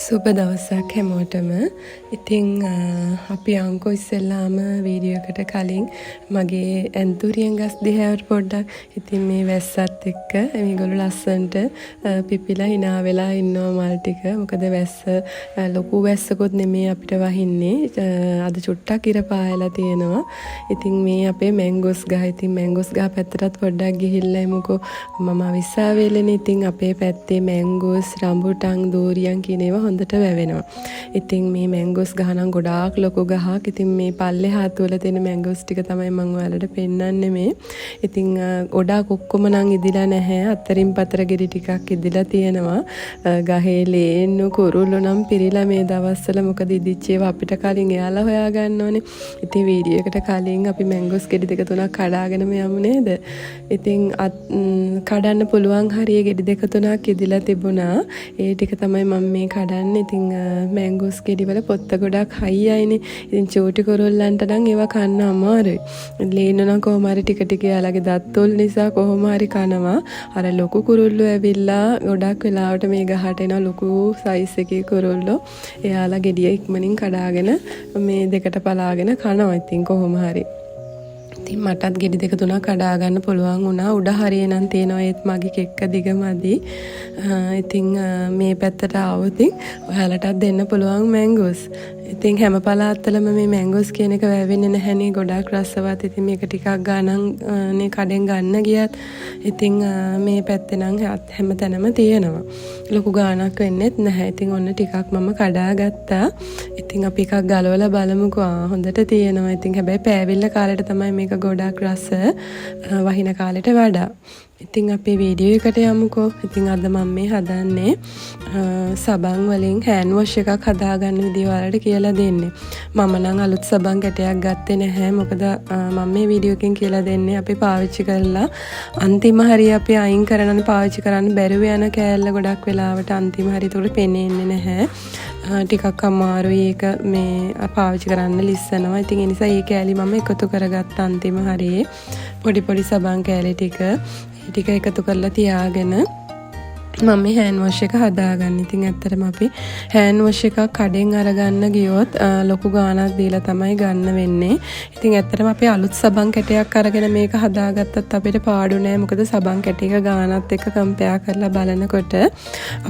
සුබ දවසක් හැමෝටම. ඉතින් අපි අංකෝ ඉස්සෙල්ලාම වීඩියෝ එකට කලින් මගේ ඇන්තුරියන් ගස් දිහාට පොඩ්ඩක් ඉතින් මේ වැස්සත් එක්ක මේගොල්ලෝ ලස්සන්ට පිපිලා hina වෙලා ඉන්නවා මල් ටික. මොකද වැස්ස ලොකු වැස්සකුත් නෙමේ අපිට වහින්නේ. අද චුට්ටක් ඉර පායලා තියෙනවා. ඉතින් මේ අපේ මැංගෝස් ගහ. ඉතින් මැංගෝස් ගහ පැත්තටත් පොඩ්ඩක් ගිහිල්ලා එමුකෝ. මම විස්සාවේලනේ. ඉතින් අපේ පැත්තේ මැංගෝස් රම්බුටන් දෝරියන් කියන ඒවා හොඳට වැවෙනවා. ඉතින් මේ මැංගෝස් ගහ නම් ගොඩාක් ලොකු ගහක්. ඉතින් මේ පල්ලෙහා තුල තියෙන මැංගෝස් ටික තමයි මම ඔයාලට පෙන්නන්නේ මේ. ඉතින් ගොඩාක් ඔක්කොම නම් ඉදිලා නැහැ. අතරින් පතර ගෙඩි ටිකක් ඉදිලා තියෙනවා. ගහේ ලේන්නු කුරුල්ලෝ නම් පිරීලා මේ දවස්වල මොකද ඉදිච්ච ඒවා අපිට කලින් එයාලා හොයා ගන්න ඕනේ. ඉතින් වීඩියෝ එකට කලින් අපි මැංගෝස් ගෙඩි දෙක තුනක් කඩාගෙනම යමු නේද? ඉතින් කඩන්න පුළුවන් හරිය ගෙඩි දෙක තුනක් ඉදිලා තිබුණා. ඒ ටික තමයි මම මේ ඉතින් මැංගෝස් ගෙඩි වල පොත්ත ගොඩක් හයියයිනේ. ඉතින් චූටි කුරුල්ලන්ට නම් ඒවා කන්න අමාරුයි. ලේන්න නම් කොහොම හරි ටික ටික යාලගේ දත්වල නිසා කොහොම හරි කනවා. අර ලොකු කුරුල්ලෝ ඇවිල්ලා ගොඩක් වෙලාවට මේ ගහට එන ලොකු සයිස් එකේ කුරුල්ලෝ එයාලා ගෙඩිය ඉක්මනින් කඩාගෙන මේ දෙකට පලාගෙන කනවා. ඉතින් කොහොම හරි ඉතින් මටත් ගෙඩි දෙක තුනක් කඩා ගන්න පුළුවන් වුණා. උඩ හරිය නම් තියෙනවා ඒත් මගේ කෙක්ක දිගමදි. ඉතින් මේ පැත්තට ආවොත් ඔයාලටත් දෙන්න පුළුවන් මැංගෝස්. ඉතින් හැම පළාත්වලම මේ මැංගෝස් කියන එක වැවෙන්නේ නැහැනේ. ගොඩාක් රසවත්. ඉතින් මේක ටිකක් ගානන් නේ කඩෙන් ගන්න ගියත් ඉතින් මේ පැත්තේ නම් හැම තැනම තියෙනවා. ලොකු ගානක් වෙන්නෙත් නැහැ. ඉතින් ඔන්න ටිකක් මම කඩා ගත්තා. ඉතින් අපි එකක් ගලවලා බලමුකෝ. හොඳට තියෙනවා. ඉතින් හැබැයි පෑවිල්ල කාලෙට තමයි මේක ගොඩාක් රස වහින කාලෙට වඩා. ඉතින් අපේ වීඩියෝ එකට යමුකෝ. ඉතින් අද මම මේ හදන්නේ සබන් වලින් හෑන්ඩ් වොෂ් එකක් හදාගන්න විදිය ඔයාලට කියලා දෙන්නේ. මම නම් අලුත් සබන් කැටයක් ගත්තේ නැහැ. මොකද මම මේ වීඩියෝ එකෙන් කියලා දෙන්නේ අපි පාවිච්චි කරලා අන්තිම හරිය අපි අයින් කරනනේ පාවිච්චි කරන්න බැරුව යන කෑල්ල ගොඩක් වෙලාවට අන්තිම හරියට උඩ පෙනෙන්නේ නැහැ. ටිකක් අමාරුයි ඒක මේ පාවිච්චි කරන්න ලිස්සනවා. ඉතින් ඒ නිසා මේ කෑලි මම එකතු කරගත්ත අන්තිම හරියේ පොඩි පොඩි සබන් කෑලි ටික එකතු කරලා තියාගෙන මම මේ හෑන්ඩ් වොෂ් එක හදාගන්න. ඉතින් ඇත්තටම අපි හෑන්ඩ් වොෂ් එකක් කඩෙන් අරගන්න ගියොත් ලොකු ගාණක් දීලා තමයි ගන්න වෙන්නේ. ඉතින් ඇත්තටම අපි අලුත් සබන් කැටයක් අරගෙන මේක හදාගත්තත් අපිට පාඩු නෑ. මොකද සබන් කැටයක ගාණත් එක්ක කම්පෙයා කරලා බලනකොට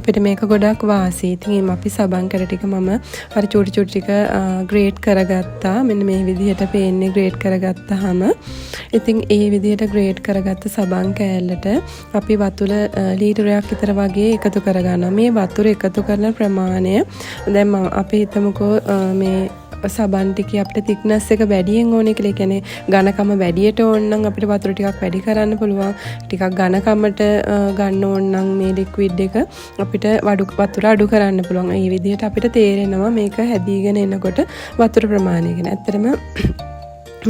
අපිට මේක ගොඩක් වාසි. ඉතින් අපි සබන් කැට ටික මම අර චූටි ටික ග්‍රේට් කරගත්තා. මෙන්න මේ විදිහට පේන්නේ ග්‍රේට් කරගත්තාම. ඉතින් ඒ විදිහට ග්‍රේට් කරගත්ත සබන් කෑල්ලට අපි වතුර ලීටරයක් විතර වගේ එකතු කරගන්නවා. මේ වතුර එකතු කරන ප්‍රමාණය දැන් අපි හිතමුකෝ මේ සබන් ටිකේ අපිට thickness එක වැඩියෙන් ඕනේ කියලා. කියන්නේ ඝනකම වැඩියට ඕන නම් අපිට වතුර ටිකක් වැඩි කරන්න පුළුවන්. ටිකක් ඝනකමට ගන්න ඕන නම් මේ ලික්විඩ් එක අපිට වතුර අඩු කරන්න පුළුවන්. මේ විදිහට අපිට තේරෙනවා මේක හැදීගෙන එනකොට වතුර ප්‍රමාණය ගැන. ඇත්තටම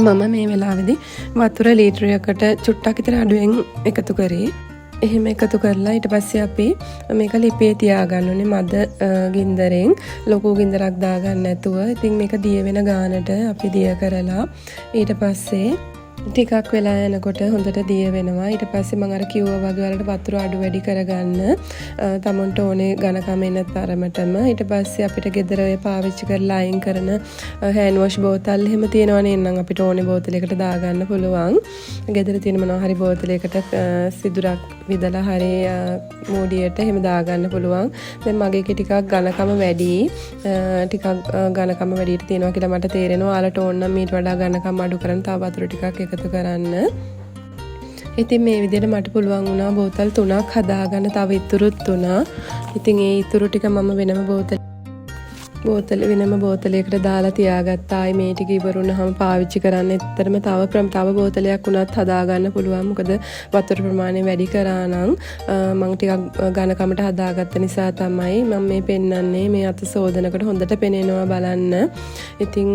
මම මේ වෙලාවේදී වතුර ලීටරයකට චුට්ටක් විතර අඩුවෙන් එකතු කරේ. එහෙම එකතු කරලා ඊට පස්සේ අපි මේක ලිපේ තියාගන්න ඕනේ මද ගින්දරෙන්. ලොකු ගින්දරක් දාගන්න නැතුව. ඉතින් මේක දිය වෙන ගානට අපි දිය කරලා ඊට පස්සේ ටිකක් වෙලා යනකොට හොඳට දිය වෙනවා. ඊට පස්සේ මම අර කිව්වා වගේ වලට වතුර අඩු වැඩි කරගන්න තමන්ට ඕනේ ඝනකම එන තරමටම. ඊට පස්සේ අපිට ගෙදර ඔය පාවිච්චි කරලා අයින් කරන හෑන්ඩ් වොෂ් බෝතල් එහෙම තියෙනවනේ. නම් අපිට ඕනේ බෝතලයකට දාගන්න පුළුවන්. ගෙදර තියෙන මොනවා හරි බෝතලයකට සිදුරක් විදලා හරි මූඩියට එහෙම දාගන්න පුළුවන්. දැන් මගේ ටිකක් ඝනකම වැඩි. ටිකක් ඝනකම වැඩිට තියෙනවා කියලා මට තේරෙනවා. ඔයාලට ඕන නම් ඊට වඩා ඝනකම අඩු කරන් තව වතුර ටිකක් එකතු කරන්න. ඉතින් මේ විදිහට මට පුළුවන් වුණා බෝතල් 3ක් හදාගන්න. තව ඉතුරුත් 3. ඉතින් ඒ ඉතුරු ටික මම වෙනම වෙනම බෝතලයකට දාලා තියාගත්තා. ආයි මේ ටික ඉවරුනහම පාවිච්චි කරන්න. ඇත්තටම තව බෝතලයක් උනත් හදාගන්න පුළුවන්. මොකද වතුර ප්‍රමාණය වැඩි කරා නම් මම ටිකක් ඝනකමට හදාගත්ත නිසා තමයි මම මේ පෙන්නන්නේ. මේ අත සෝදනකට හොඳට පෙනෙනවා බලන්න. ඉතින්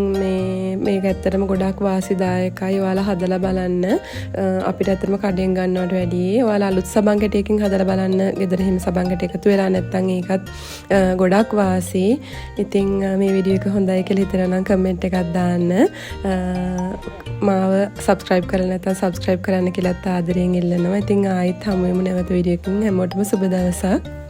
මේක ඇත්තටම ගොඩක් වාසිදායකයි. ඔයාලා හදලා බලන්න. අපිට ඇත්තටම කඩෙන් ගන්නවට වැඩිය ඔයාලා අලුත් සබන් කැටයකින් හදලා බලන්න. ගෙදර හිම සබන් කැට එකතු වෙලා නැත්නම් ඒකත් ගොඩක් වාසි. ඉතින් මේ වීඩියෝ එක හොඳයි කියලා හිතනවා නම් කමෙන්ට් එකක් දාන්න. මාව සබ්ස්ක්‍රයිබ් කරලා නැත්නම් සබ්ස්ක්‍රයිබ් කරන්න කියලාත් ආදරයෙන් ඉල්ලනවා. ඉතින් ආයෙත් හමු වෙමු නැවත වීඩියෝ එකකින්. හැමෝටම සුබ දවසක්.